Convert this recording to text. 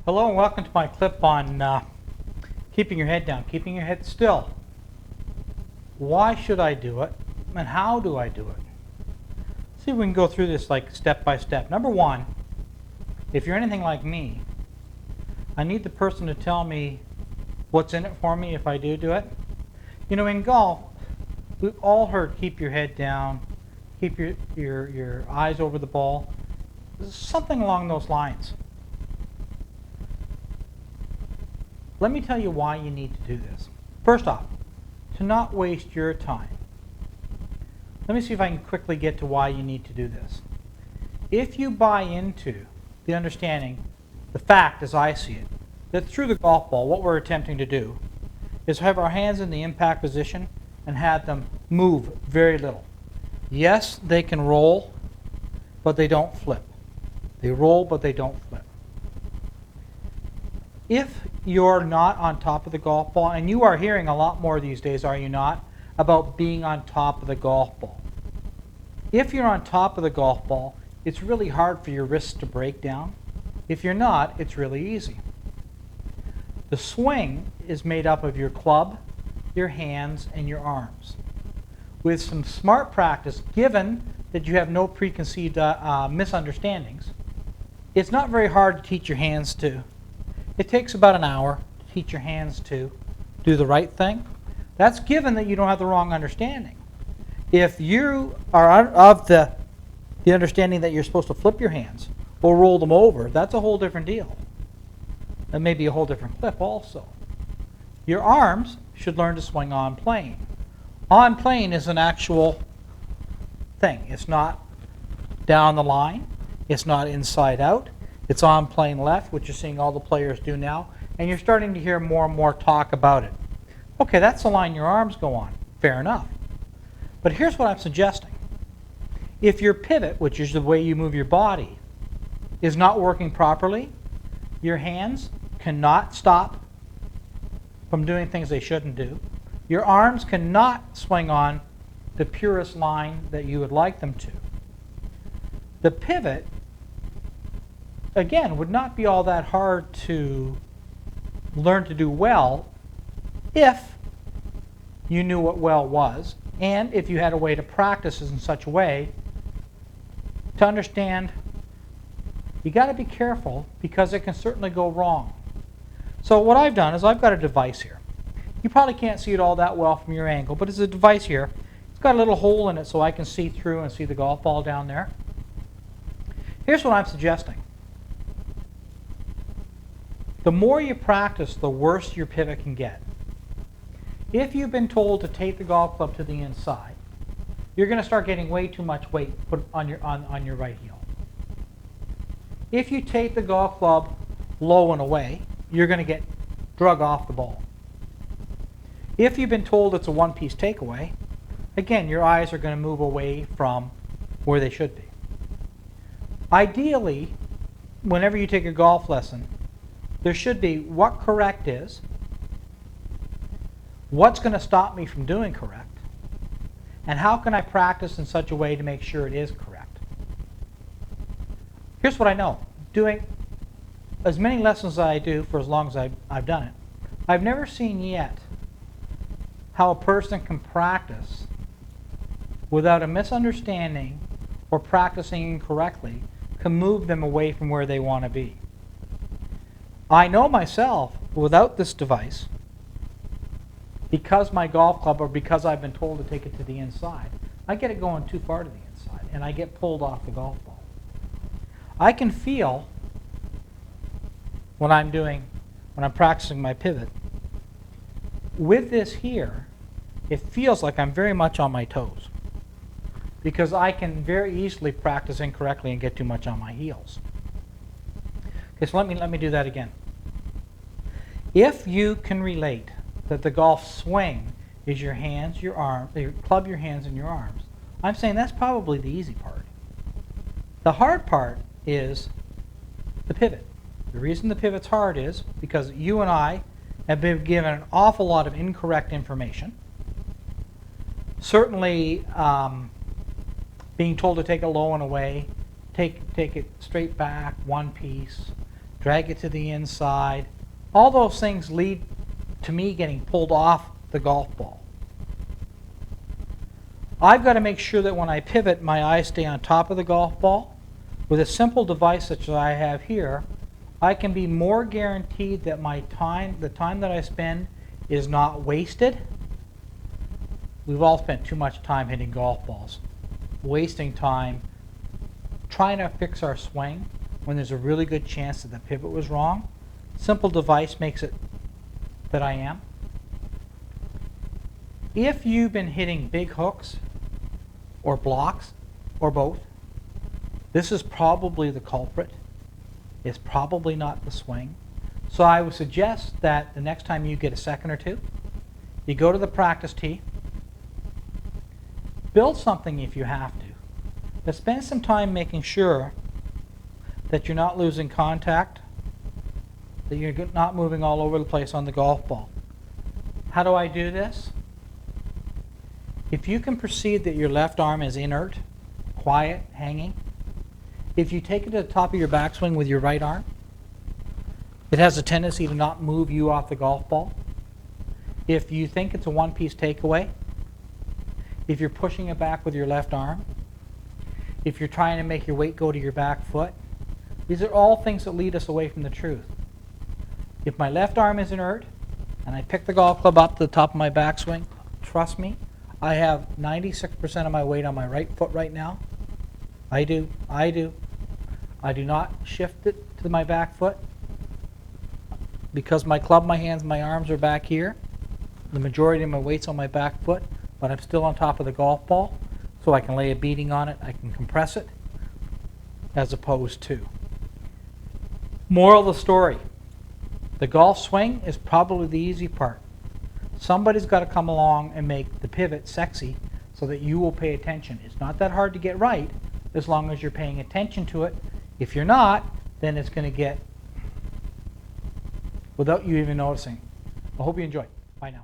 Hello and welcome to my clip on keeping your head down, keeping your head still. Why should I do it and how do I do it? See if we can go through this like step by step. Number one, if you're anything like me, I need the person to tell me what's in it for me if I do it. You know, in golf, we've all heard keep your head down, keep your eyes over the ball. Something along those lines. Let me tell you why you need to do this. First off, to not waste your time. Let me see if I can quickly get to why you need to do this. If you buy into the understanding, the fact as I see it, that through the golf ball, what we're attempting to do is have our hands in the impact position and have them move very little. Yes, they can roll, but they don't flip. They roll, but they don't flip. If you're not on top of the golf ball, and you are hearing a lot more these days, are you not, about being on top of the golf ball. If you're on top of the golf ball, it's really hard for your wrists to break down. If you're not, it's really easy. The swing is made up of your club, your hands, and your arms. With some smart practice, given that you have no preconceived misunderstandings, it's not very hard to teach your hands to. It takes about an hour to teach your hands to do the right thing. That's given that you don't have the wrong understanding. If you are of the understanding that you're supposed to flip your hands or roll them over, that's a whole different deal. That may be a whole different clip also. Your arms should learn to swing on plane. On plane is an actual thing. It's not down the line. It's not inside out. It's on plane left, which you're seeing all the players do now, and you're starting to hear more and more talk about it. Okay, that's the line your arms go on. Fair enough. But here's what I'm suggesting. If your pivot, which is the way you move your body, is not working properly, your hands cannot stop from doing things they shouldn't do. Your arms cannot swing on the purest line that you would like them to. The pivot, again, would not be all that hard to learn to do well if you knew what well was and if you had a way to practice in such a way to understand you got to be careful because it can certainly go wrong. So what I've done is I've got a device here. You probably can't see it all that well from your angle, but it's a device here. It's got a little hole in it so I can see through and see the golf ball down there. Here's what I'm suggesting. The more you practice, the worse your pivot can get. If you've been told to take the golf club to the inside, you're going to start getting way too much weight put on your right heel. If you take the golf club low and away, you're going to get drug off the ball. If you've been told it's a one-piece takeaway, again, your eyes are going to move away from where they should be. Ideally, whenever you take a golf lesson, there should be what correct is, what's going to stop me from doing correct, and how can I practice in such a way to make sure it is correct. Here's what I know. Doing as many lessons as I do for as long as I've done it, I've never seen yet how a person can practice without a misunderstanding or practicing incorrectly can move them away from where they want to be. I know myself, without this device, because my golf club or because I've been told to take it to the inside, I get it going too far to the inside and I get pulled off the golf ball. I can feel when I'm practicing my pivot. With this here, it feels like I'm very much on my toes because I can very easily practice incorrectly and get too much on my heels. Okay, so let me do that again. If you can relate that the golf swing is your hands, your arms, your club, your hands, and your arms, I'm saying that's probably the easy part. The hard part is the pivot. The reason the pivot's hard is because you and I have been given an awful lot of incorrect information. Certainly, being told to take it low and away, take it straight back, one piece, drag it to the inside. All those things lead to me getting pulled off the golf ball. I've got to make sure that when I pivot, my eyes stay on top of the golf ball. With a simple device such as I have here, I can be more guaranteed that the time that I spend is not wasted. We've all spent too much time hitting golf balls, wasting time trying to fix our swing when there's a really good chance that the pivot was wrong. Simple device makes it that I am. If you've been hitting big hooks or blocks or both, this is probably the culprit. It's probably not the swing. So I would suggest that the next time you get a second or two, you go to the practice tee, build something if you have to, but spend some time making sure that you're not losing contact, that you're not moving all over the place on the golf ball. How do I do this? If you can perceive that your left arm is inert, quiet, hanging, if you take it to the top of your backswing with your right arm, it has a tendency to not move you off the golf ball. If you think it's a one-piece takeaway, if you're pushing it back with your left arm, if you're trying to make your weight go to your back foot, these are all things that lead us away from the truth. If my left arm is inert and I pick the golf club up to the top of my backswing, trust me, I have 96% of my weight on my right foot right now. I do. I do not shift it to my back foot because my club, my hands, my arms are back here. The majority of my weight's on my back foot, but I'm still on top of the golf ball, so I can lay a beating on it, I can compress it, as opposed to. Moral of the story, the golf swing is probably the easy part. Somebody's got to come along and make the pivot sexy so that you will pay attention. It's not that hard to get right as long as you're paying attention to it. If you're not, then it's going to get without you even noticing. I hope you enjoy. Bye now.